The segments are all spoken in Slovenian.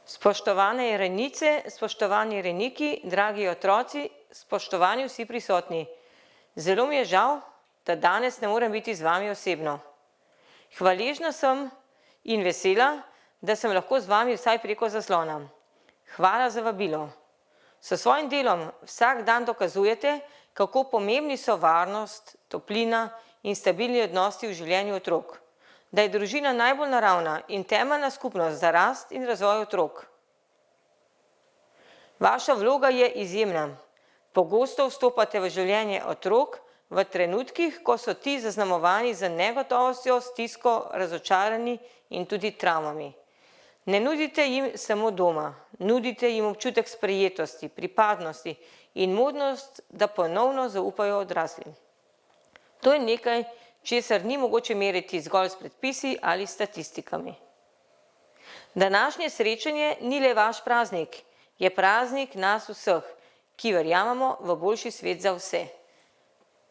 Spoštovane rejnice, spoštovani rejniki, dragi otroci, spoštovani vsi prisotni. Zelo mi je žal, da danes ne morem biti z vami osebno. Hvaležna sem in vesela, da sem lahko z vami vsaj preko zaslona. Hvala za vabilo. S svojim delom vsak dan dokazujete, kako pomembni so varnost, toplina in stabilni odnosi v življenju otrok. Da je družina najbolj naravna in temeljna skupnost za rast in razvoj otrok. Vaša vloga je izjemna. Pogosto vstopate v življenje otrok v trenutkih, ko so ti zaznamovani z negotovostjo, stisko, razočarani in tudi travmami. Ne nudite jim samo doma, nudite jim občutek sprejetosti, pripadnosti in možnost, da ponovno zaupajo odraslim. To je nekaj, česar ni mogoče meriti zgolj s predpisi ali statistikami. Današnje srečanje ni le vaš praznik, je praznik nas vseh, ki verjamemo v boljši svet za vse.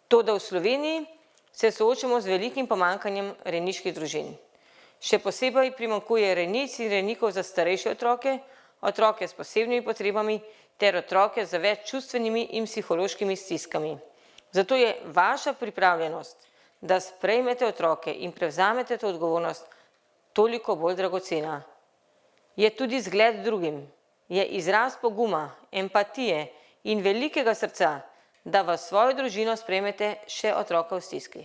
Toda v Sloveniji se soočamo z velikim pomanjkanjem rejniških družin. Še posebej primanjkuje rejnic in rejnikov za starejše otroke, otroke s posebnimi potrebami ter otroke z več čustvenimi in psihološkimi stiskami. Zato je vaša pripravljenost, da sprejmete otroke in prevzamete to odgovornost, toliko bolj dragocena. Je tudi zgled drugim, je izraz poguma, empatije in velikega srca, da v svojo družino sprejmete še otroka v stiski.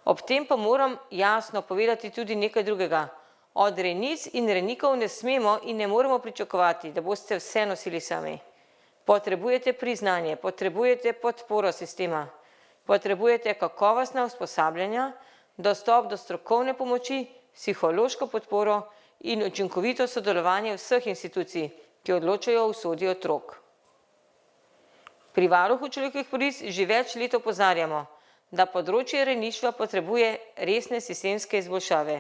Ob tem pa moram jasno povedati tudi nekaj drugega. Od rejnic in rejnikov ne smemo in ne moremo pričakovati, da boste vse nosili sami. Potrebujete priznanje, potrebujete podporo sistema, potrebujete kakovostna usposabljanja, dostop do strokovne pomoči, psihološko podporo in učinkovito sodelovanje vseh institucij, ki odločajo o usodi otrok. Pri Varuhu človekovih pravic že več let opozarjamo, da področje rejništva potrebuje resne sistemske izboljšave.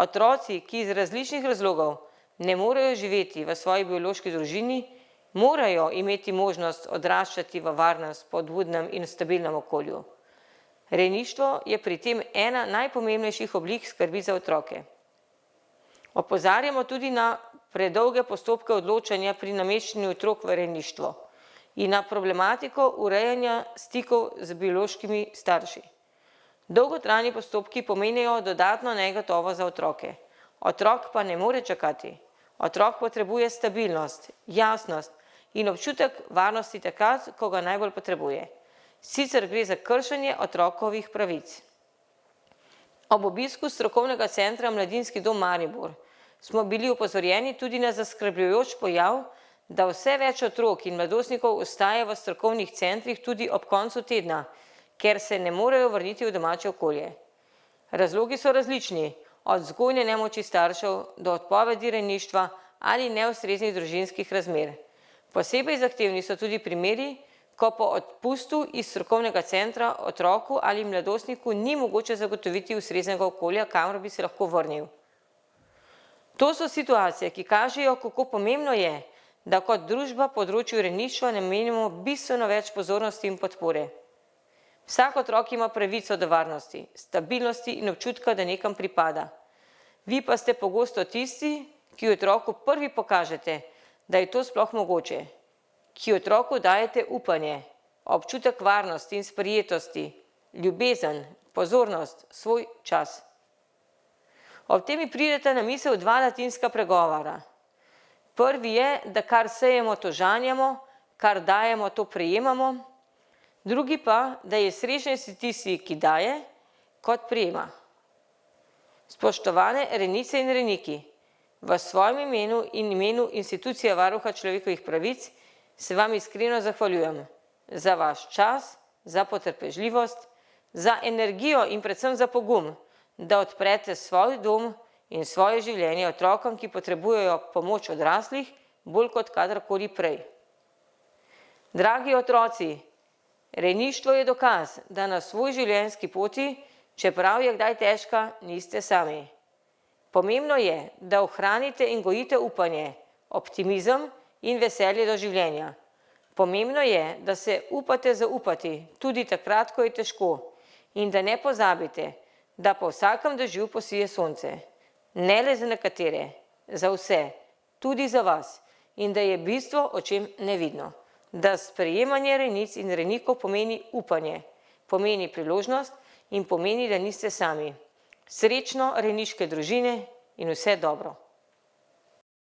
Otroci, ki iz različnih razlogov ne morejo živeti v svoji biološki družini, morajo imeti možnost odraščati v varnem, spodbudnem in stabilnem okolju. Rejništvo je pri tem ena najpomembnejših oblik skrbi za otroke. Opozarjamo tudi na predolge postopke odločanja pri nameščanju otrok v rejništvo in na problematiko urejanja stikov z biološkimi starši. Dolgotrajni postopki pomenijo dodatno negotovost za otroke. Otrok pa ne more čakati. Otrok potrebuje stabilnost, jasnost in občutek varnosti takrat, ko ga najbolj potrebuje. Sicer gre za kršenje otrokovih pravic. Ob obisku strokovnega centra Mladinski dom Maribor smo bili opozorjeni tudi na zaskrbljujoč pojav, da vse več otrok in mladostnikov ostaja v strokovnih centrih tudi ob koncu tedna, ker se ne morejo vrniti v domače okolje. Razlogi so različni, od vzgojne nemoči staršev do odpovedi rejništva ali neustreznih družinskih razmer. Posebej zahtevni so tudi primeri, ko po odpustu iz strokovnega centra otroku ali mladostniku ni mogoče zagotoviti ustreznega okolja, kamor bi se lahko vrnil. To so situacije, ki kažejo, kako pomembno je, da kot družba področju rejništva namenimo bistveno več pozornosti in podpore. Vsak otrok ima pravico do varnosti, stabilnosti in občutka, da nekam pripada. Vi pa ste pogosto tisti, ki otroku prvi pokažete, da je to sploh mogoče, ki otroku dajete upanje, občutek varnosti in sprejetosti, ljubezen, pozornost, svoj čas. Ob tem mi prideta na misel dva latinska pregovora. Prvi je, da kar sejemo, to žanjemo, kar dajemo, to prejemamo. Drugi pa, da je srečnejši tisti, ki daje, kot prejema. Spoštovane rejnice in rejniki, v svojem imenu in imenu institucije Varuha človekovih pravic se vam iskreno zahvaljujem za vaš čas, za potrpežljivost, za energijo in predvsem za pogum, da odprete svoj dom in svoje življenje otrokom, ki potrebujejo pomoč odraslih, bolj kot kadarkoli prej. Dragi otroci, rejništvo je dokaz, da na svoj življenjski poti, čeprav je kdaj težka, niste sami. Pomembno je, da ohranite in gojite upanje, optimizem in veselje do življenja. Pomembno je, da se upate zaupati, tudi takrat, ko je težko, in da ne pozabite, da po vsakem dežju posije sonce. Ne le za nekatere, za vse, tudi za vas, in da je bistvo očem nevidno. Da sprejemanje rejnic in rejnikov pomeni upanje, pomeni priložnost in pomeni, da niste sami. Srečno rejniške družine in vse dobro.